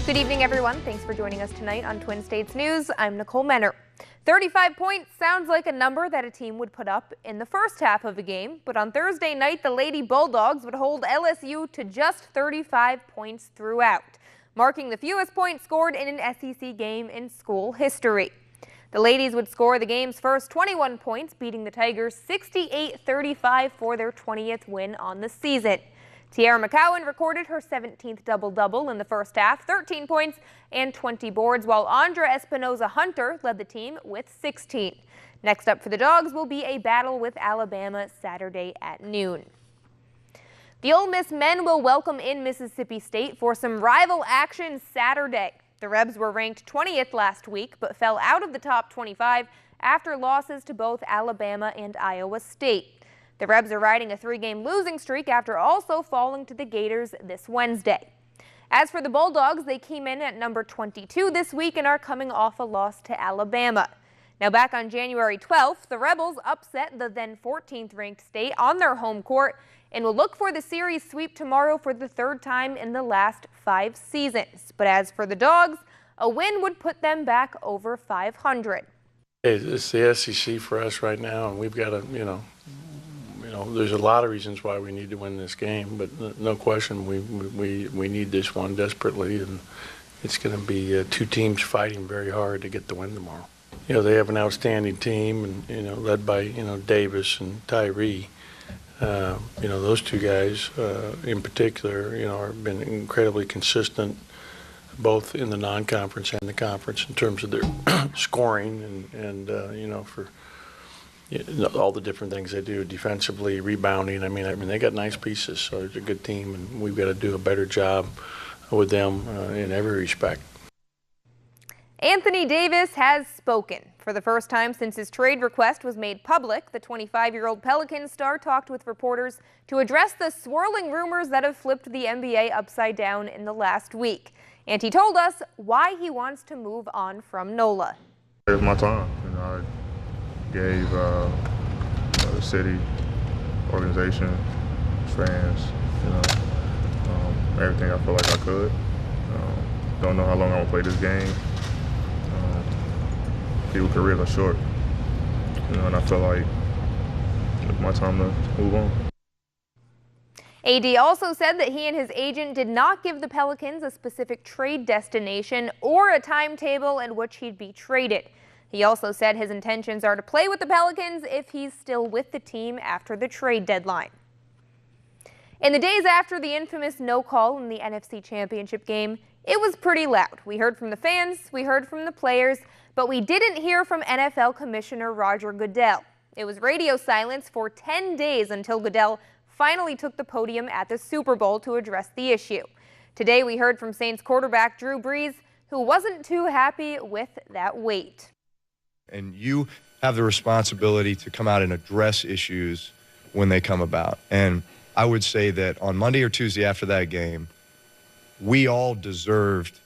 Good evening, everyone. Thanks for joining us tonight on Twin States News. I'm Nicole Menner. 35 points sounds like a number that a team would put up in the first half of a game, but on Thursday night, the Lady Bulldogs would hold LSU to just 35 points throughout, marking the fewest points scored in an SEC game in school history. The ladies would score the game's first 21 points, beating the Tigers 68-35 for their 20th win on the season. Tiara McCowan recorded her 17th double-double in the first half, 13 points and 20 boards, while Andra Espinoza-Hunter led the team with 16. Next up for the Dogs will be a battle with Alabama Saturday at noon. The Ole Miss men will welcome in Mississippi State for some rival action Saturday. The Rebs were ranked 20th last week, but fell out of the top 25 after losses to both Alabama and Iowa State. The Rebs are riding a 3-game losing streak after also falling to the Gators this Wednesday. As for the Bulldogs, they came in at number 22 this week and are coming off a loss to Alabama. Now back on January 12th, the Rebels upset the then 14th ranked State on their home court and will look for the series sweep tomorrow for the third time in the last 5 seasons. But as for the Dogs, a win would put them back over 500. It's the SEC for us right now, and we've got to, there's a lot of reasons why we need to win this game, but no question we need this one desperately, and it's going to be 2 teams fighting very hard to get the win tomorrow. They have an outstanding team, and led by Davis and Tyree. Those 2 guys in particular, have been incredibly consistent, both in the non-conference and the conference, in terms of their scoring and for all the different things they do defensively, rebounding. I mean, they got nice pieces, so it's a good team, and we've got to do a better job with them in every respect. Anthony Davis has spoken. For the first time since his trade request was made public, the 25-year-old Pelicans star talked with reporters to address the swirling rumors that have flipped the NBA upside down in the last week. And he told us why he wants to move on from NOLA. It's my time. I gave the city, organization, fans, everything I feel like I could. Don't know how long I will play this game. People's careers are short, and I feel like it's my time to move on. AD also said that he and his agent did not give the Pelicans a specific trade destination or a timetable in which he'd be traded. He also said his intentions are to play with the Pelicans if he's still with the team after the trade deadline. In the days after the infamous no call in the NFC Championship game, it was pretty loud. We heard from the fans, we heard from the players, but we didn't hear from NFL Commissioner Roger Goodell. It was radio silence for 10 days until Goodell finally took the podium at the Super Bowl to address the issue. Today we heard from Saints quarterback Drew Brees, who wasn't too happy with that wait. And you have the responsibility to come out and address issues when they come about. And I would say that on Monday or Tuesday after that game, we all deserved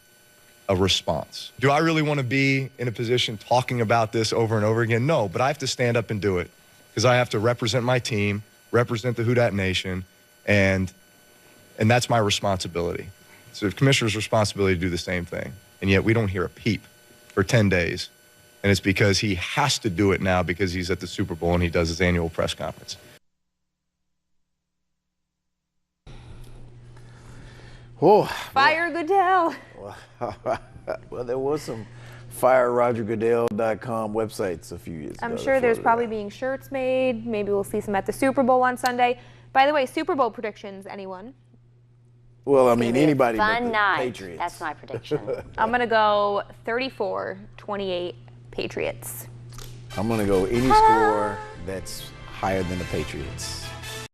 a response. Do I really want to be in a position talking about this over and over again? No, but I have to stand up and do it because I have to represent my team, represent the Who Dat Nation, and that's my responsibility. It's the commissioner's responsibility to do the same thing. And yet we don't hear a peep for 10 days. And it's because he has to do it now because he's at the Super Bowl and he does his annual press conference. Oh, Fire Goodell. Well, there was some FireRogerGoodell.com websites a few years ago. I'm sure there's probably being shirts made. Maybe we'll see some at the Super Bowl on Sunday. By the way, Super Bowl predictions, anyone? Well, I mean, anybody but fun the night. Patriots. That's my prediction. I'm going to go 34-28 Patriots. I'm going to go any score that's higher than the Patriots.